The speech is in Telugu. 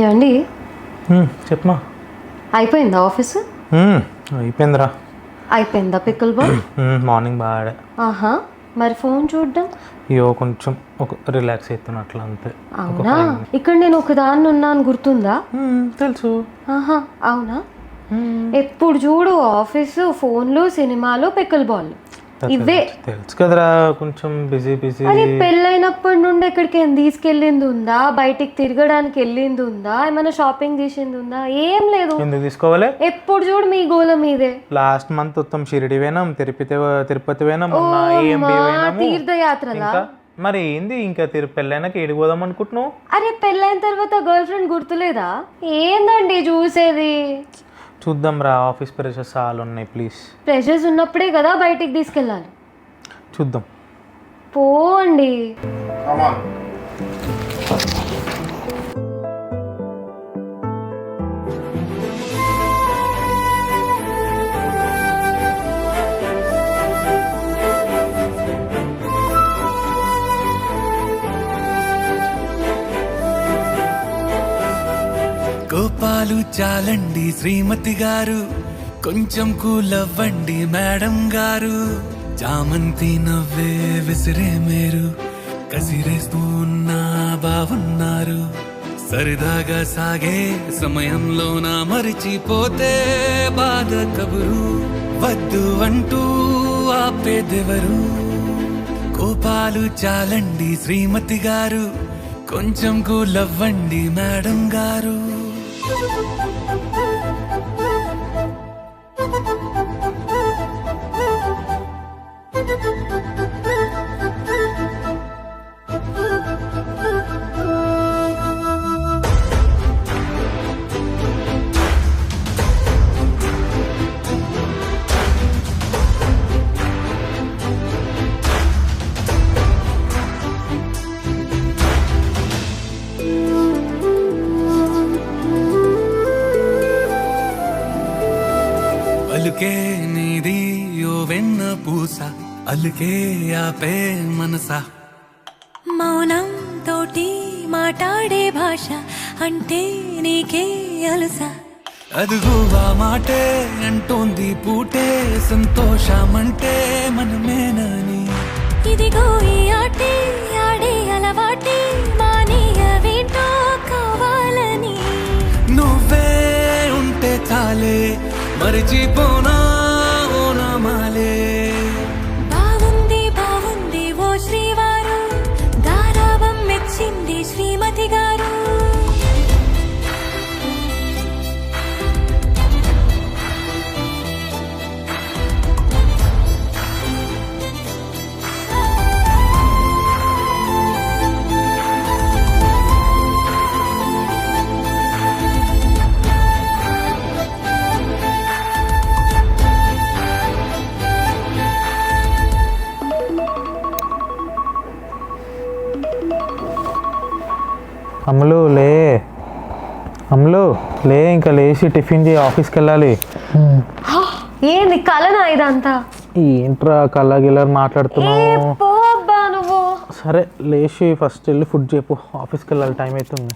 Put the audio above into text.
ఏమండి చెప్పమా. అయిపోయిందా ఆఫీసు? అయిపోయిందిరా. అయిపోయిందా పిక్కల్ బాల్? మార్నింగ్ బాగా. ఆహా, మరి ఫోన్ చూడడం? అయ్యో కొంచెం ఒక రిలాక్స్ అవుతున్నట్లు అంతే. అవునా? ఇక్కడ నేను ఒక దాన్ని ఉన్నాను గుర్తుందా? తెలుసు. ఆహా, అవునా? ఎప్పుడు చూడు ఆఫీసు, ఫోన్లు, సినిమాలు, పిక్కల్ బాల్ ఇవే. తెలుసు కదరా, కొంచెం బిజీ బిజీ. అది పెళ్ళైనప్పటి నుండి ఎక్కడికి తీసుకెళ్ళింది ఉందా? బయటికి తిరగడానికి వెళ్ళింది ఉందా? ఏమైనా షాపింగ్ చేసింది ఉందా? ఏం లేదు. ఎందుకు తీసుకోవాలి? ఎప్పుడు చూడు మీ గోల మీదే. లాస్ట్ మంత్ మొత్తం షిరిడి పోయినాం, తిరుపతి పోయినాం, తీర్థయాత్రలా. మరి ఏంది ఇంకా పెళ్ళైనాక ఏడిపోదాం అనుకుంటున్నావు? అరే పెళ్ళైన తర్వాత గర్ల్ ఫ్రెండ్ గుర్తులేదా? ఏందండి చూసేది? చూద్దాం రా, ఆఫీస్ ప్రెషర్స్ చాలా ఉన్నాయి. ప్లీజ్. ప్రెషర్స్ ఉన్నప్పుడే కదా బయటికి తీసుకెళ్ళాలి. చూద్దాం. పోండి. కోపాలు చాలండి శ్రీమతి గారు, కొంచెం కూలవ్వండి మేడం గారు. చామంతి నవ్వే విసిరే మేరు, కసిరేస్తూ ఉన్నా బాగున్నారు. సరదాగా సాగే సమయంలో నా మరిచిపోతే బాధ కబురు, వద్దు అంటూ ఆపేదెవరు. కోపాలు చాలండి శ్రీమతి గారు, కొంచెం కూలవ్వండి మేడం గారు. అలుకే నీది ఓ వెన్న పూస, అలుకే ఆపే మనసా. మౌనం తోటి మాట్లాడే భాష అంటే నీకే అలుసా. అదుగు ఆ మాటే అంటోంది పూటే, సంతోషమంటే మనమేనని. ఇదిగో ఈ ఆటే ఆడే అలవాటే, మానేయవేంటో కావాలని. నువ్వే ఉంటే చాలే, మరిచిపోనా ఓ నామాలే. బాగుంది బాగుంది ఓ శ్రీవారు, గారాబం మెచ్చింది శ్రీమతి గారు. అమ్ములు లే, ఇంకా లేచి టిఫిన్ చేయి, ఆఫీస్కి వెళ్ళాలి. ఏంది కలనా ఇదంతా? ఏంట్రా కల్లా గిల్లర్ మాట్లాడుతున్నావు? పోబ్బా నువ్వు. సరే లేచి ఫస్ట్ వెళ్ళి ఫుడ్ చెప్పు, ఆఫీస్కి వెళ్ళాలి, టైం అవుతుంది.